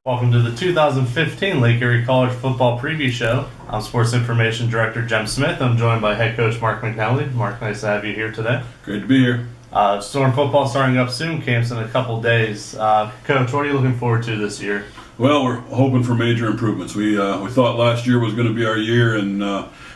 Welcome to the 2015 Lake Erie College Football Preview Show. I'm Sports Information Director Jem Smith. I'm joined by Head Coach Mark McNally. Mark, nice to have you here today. Great to be here. Storm football starting up soon. Camps in a couple days. Coach, what are you looking forward to this year? Well, we're hoping for major improvements. We thought last year was going to be our year, and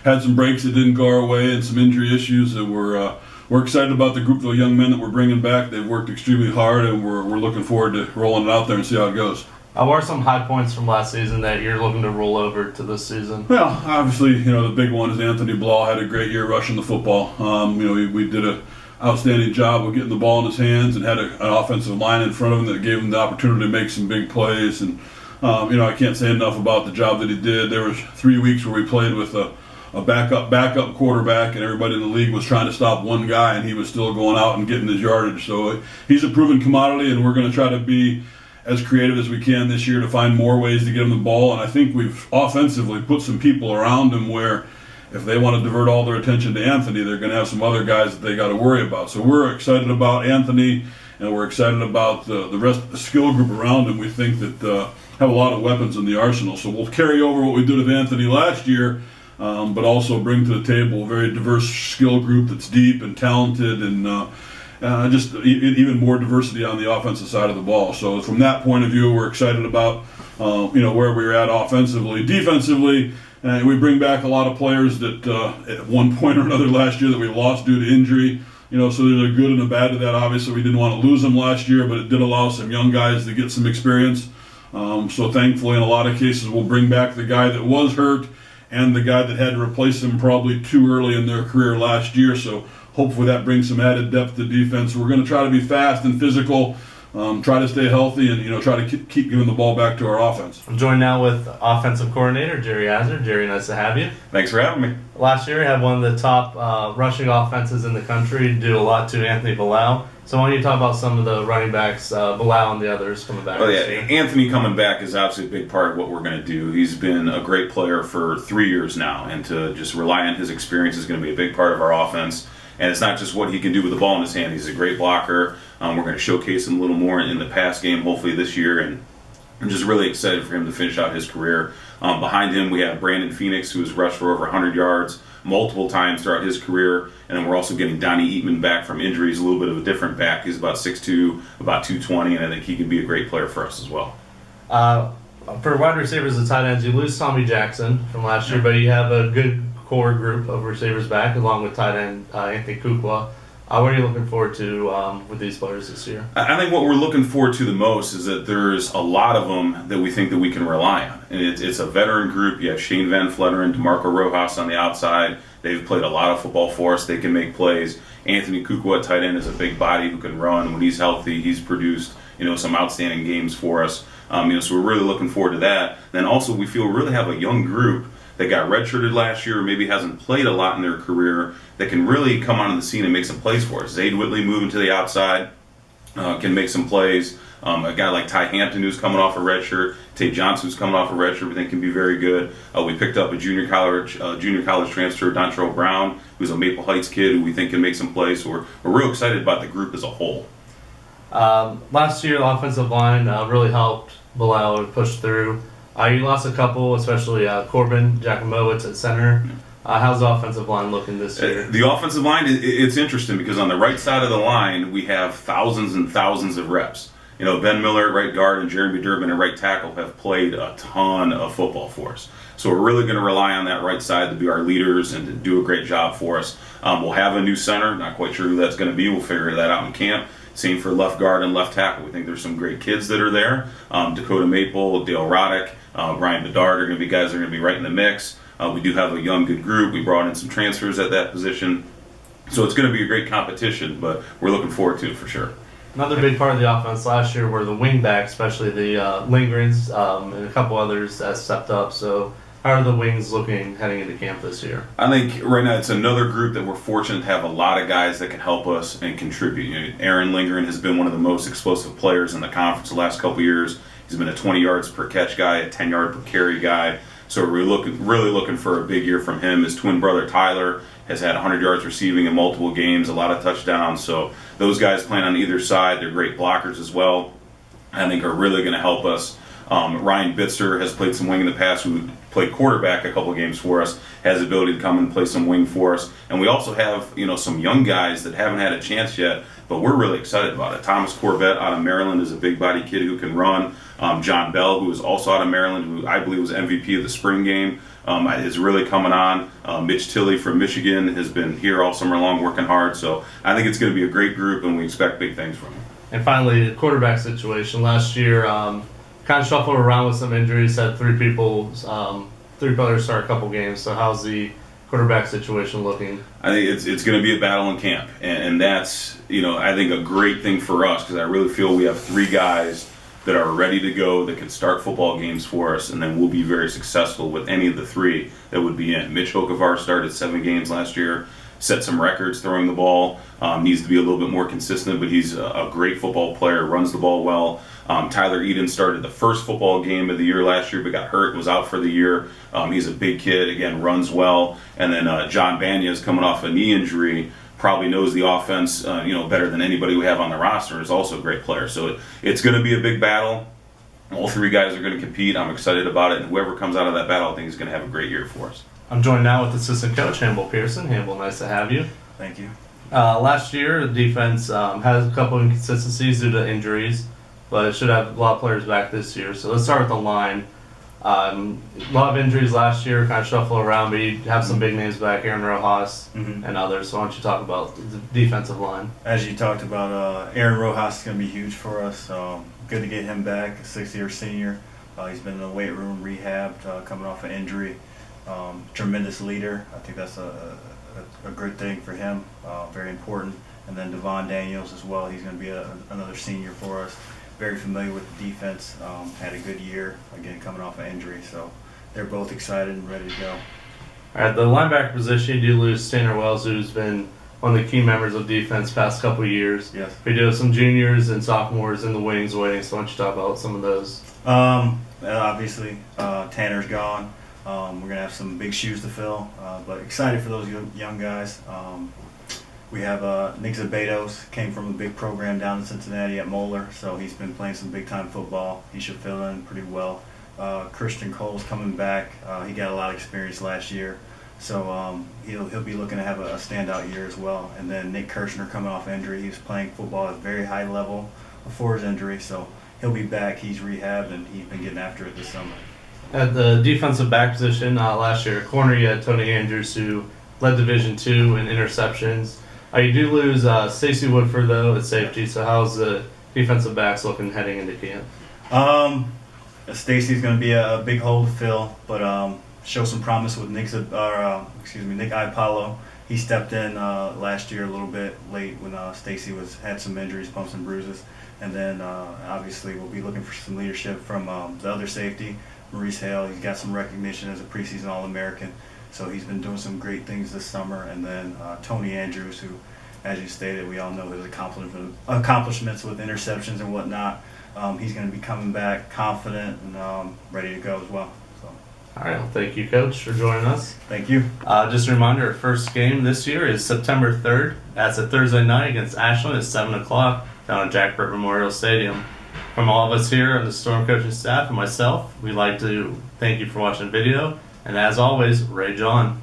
had some breaks that didn't go our way and some injury issues. That we're excited about the group of young men that we're bringing back. They've worked extremely hard, and we're looking forward to rolling it out there and see how it goes. What are some high points from last season that you're looking to roll over to this season? Well, obviously, the big one is Anthony Blau had a great year rushing the football. We did an outstanding job of getting the ball in his hands and had an offensive line in front of him that gave him the opportunity to make some big plays. And I can't say enough about the job that he did. There was 3 weeks where we played with a backup quarterback, and everybody in the league was trying to stop one guy, and he was still going out and getting his yardage. So he's a proven commodity, and we're going to try to be as creative as we can this year to find more ways to get him the ball. And I think we've offensively put some people around him where if they want to divert all their attention to Anthony, they're going to have some other guys that they got to worry about. So we're excited about Anthony, and we're excited about the rest of the skill group around him. We think that have a lot of weapons in the arsenal. So we'll carry over what we did with Anthony last year, but also bring to the table a very diverse skill group that's deep and talented, and just even more diversity on the offensive side of the ball. So from that point of view, we're excited about where we're at offensively. Defensively, we bring back a lot of players that at one point or another last year that we lost due to injury. So there's a good and a bad to that. Obviously, we didn't want to lose them last year, but it did allow some young guys to get some experience. So thankfully, in a lot of cases, we'll bring back the guy that was hurt and the guy that had to replace him probably too early in their career last year. So hopefully that brings some added depth to defense. We're going to try to be fast and physical, try to stay healthy, and try to keep giving the ball back to our offense. I'm joined now with offensive coordinator Jerry Azar. Jerry, nice to have you. Thanks for having me. Last year, you had one of the top rushing offenses in the country, due a lot to Anthony Blau. So why don't you talk about some of the running backs, Blau and the others coming back? Well, yeah, Anthony coming back is obviously a big part of what we're going to do. He's been a great player for 3 years now, and to just rely on his experience is going to be a big part of our offense. And it's not just what he can do with the ball in his hand. He's a great blocker. We're going to showcase him a little more in the pass game, hopefully this year, and I'm just really excited for him to finish out his career. Behind him, we have Brandon Phoenix, who has rushed for over 100 yards multiple times throughout his career, and then we're also getting Donnie Eatman back from injuries, a little bit of a different back. He's about 6'2", about 220, and I think he can be a great player for us as well. For wide receivers and tight ends, you lose Tommy Jackson from last year, but you have a good core group of receivers back, along with tight end Anthony Kukwa. What are you looking forward to with these players this year? I think what we're looking forward to the most is that there's a lot of them that we think that we can rely on. And it's a veteran group. You have Shane Van Fletteren, DeMarco Rojas on the outside. They've played a lot of football for us. They can make plays. Anthony Kukwa at tight end is a big body who can run. When he's healthy, he's produced some outstanding games for us. So we're really looking forward to that. Then also we feel we really have a young group that got redshirted last year or maybe hasn't played a lot in their career that can really come onto the scene and make some plays for us. Zayd Whitley moving to the outside can make some plays. A guy like Ty Hampton who's coming off a redshirt, Tate Johnson who's coming off a redshirt, we think can be very good. We picked up a junior college transfer, Dontrell Brown, who's a Maple Heights kid who we think can make some plays. So we're real excited about the group as a whole. Last year, the offensive line really helped Blau push through. You lost a couple, especially Corbin Jakimowicz at center. How's the offensive line looking this year? The offensive line, it's interesting because on the right side of the line, we have thousands and thousands of reps. Ben Miller at right guard and Jeremy Durbin at right tackle have played a ton of football for us. So we're really going to rely on that right side to be our leaders and to do a great job for us. We'll have a new center. Not quite sure who that's going to be. We'll figure that out in camp. Same for left guard and left tackle. We think there's some great kids that are there. Dakota Maple, Dale Roddick, Brian Bedard are going to be guys that are going to be right in the mix. We do have a young, good group. We brought in some transfers at that position. So it's going to be a great competition, but we're looking forward to it for sure. Another big part of the offense last year were the wing backs, especially the Lingerens and a couple others that stepped up. So how are the wings looking heading into camp this year? I think right now it's another group that we're fortunate to have a lot of guys that can help us and contribute. Aaron Lingren has been one of the most explosive players in the conference the last couple years. He's been a 20 yards per catch guy, a 10 yard per carry guy. So we're really looking for a big year from him. His twin brother Tyler has had 100 yards receiving in multiple games, a lot of touchdowns. So those guys playing on either side, they're great blockers as well. I think are really going to help us Ryan Bitzer has played some wing in the past, who played quarterback a couple of games for us, has the ability to come and play some wing for us. And we also have, some young guys that haven't had a chance yet, but we're really excited about it. Thomas Corbett out of Maryland is a big body kid who can run. John Bell, who is also out of Maryland, who I believe was MVP of the spring game, is really coming on. Mitch Tilley from Michigan has been here all summer long working hard. So I think it's going to be a great group, and we expect big things from them. And finally, the quarterback situation. Last year, kind of shuffled around with some injuries. Had three players start a couple games. So how's the quarterback situation looking? I think it's going to be a battle in camp, and that's I think a great thing for us, because I really feel we have three guys that are ready to go, that can start football games for us, and then we'll be very successful with any of the three that would be in. Mitch Hokevar started 7 games last year, set some records throwing the ball, needs to be a little bit more consistent, but he's a great football player, runs the ball well. Tyler Eden started the first football game of the year last year, but got hurt, was out for the year. He's a big kid, again, runs well. And then John Banya is coming off a knee injury, probably knows the offense better than anybody we have on the roster, is also a great player. So it's going to be a big battle. All three guys are going to compete. I'm excited about it, and whoever comes out of that battle, I think is going to have a great year for us. I'm joined now with assistant coach Hamble Pearson. Hamble, nice to have you. Thank you. Last year, the defense has a couple inconsistencies due to injuries, but it should have a lot of players back this year. So let's start with the line. A lot of injuries last year, kind of shuffle around, but you have some big names back, Aaron Rojas and others. So why don't you talk about the defensive line? As you talked about, Aaron Rojas is going to be huge for us. Good to get him back, a 6-year senior. He's been in the weight room, rehabbed, coming off an injury. Tremendous leader. I think that's a good thing for him, very important. And then Devon Daniels as well. He's going to be another senior for us. Very familiar with the defense, had a good year, again, coming off an injury. So they're both excited and ready to go. All right, the linebacker position, you do lose Tanner Wells, who's been one of the key members of defense past couple of years. Yes. We do have some juniors and sophomores in the wings waiting, so why don't you talk about some of those? Obviously, Tanner's gone. We're going to have some big shoes to fill, but excited for those young guys. We have Nick Zabetos, came from a big program down in Cincinnati at Moeller, so he's been playing some big-time football. He should fill in pretty well. Christian Cole's coming back. He got a lot of experience last year, so he'll be looking to have a standout year as well. And then Nick Kirshner coming off injury. He was playing football at a very high level before his injury, so he'll be back. He's rehabbed, and he's been getting after it this summer. At the defensive back position, last year, corner, you had Tony Andrews, who led Division II in interceptions. You do lose Stacey Woodford, though, at safety. So how's the defensive backs looking heading into camp? Stacey's going to be a big hole to fill, but show some promise with Nick Iapalo. He stepped in last year a little bit late when Stacey had some injuries, bumps and bruises. And then obviously we'll be looking for some leadership from the other safety, Maurice Hale. He's got some recognition as a preseason All-American. So he's been doing some great things this summer. And then Tony Andrews, who, as you stated, we all know his accomplishments with interceptions and whatnot. He's going to be coming back confident and ready to go as well. So. All right, well, thank you, Coach, for joining us. Thank you. Just a reminder, our first game this year is September 3rd. That's a Thursday night against Ashland at 7 o'clock down at Jack Burt Memorial Stadium. From all of us here on the Storm coaching staff and myself, we'd like to thank you for watching the video. And as always, rage on.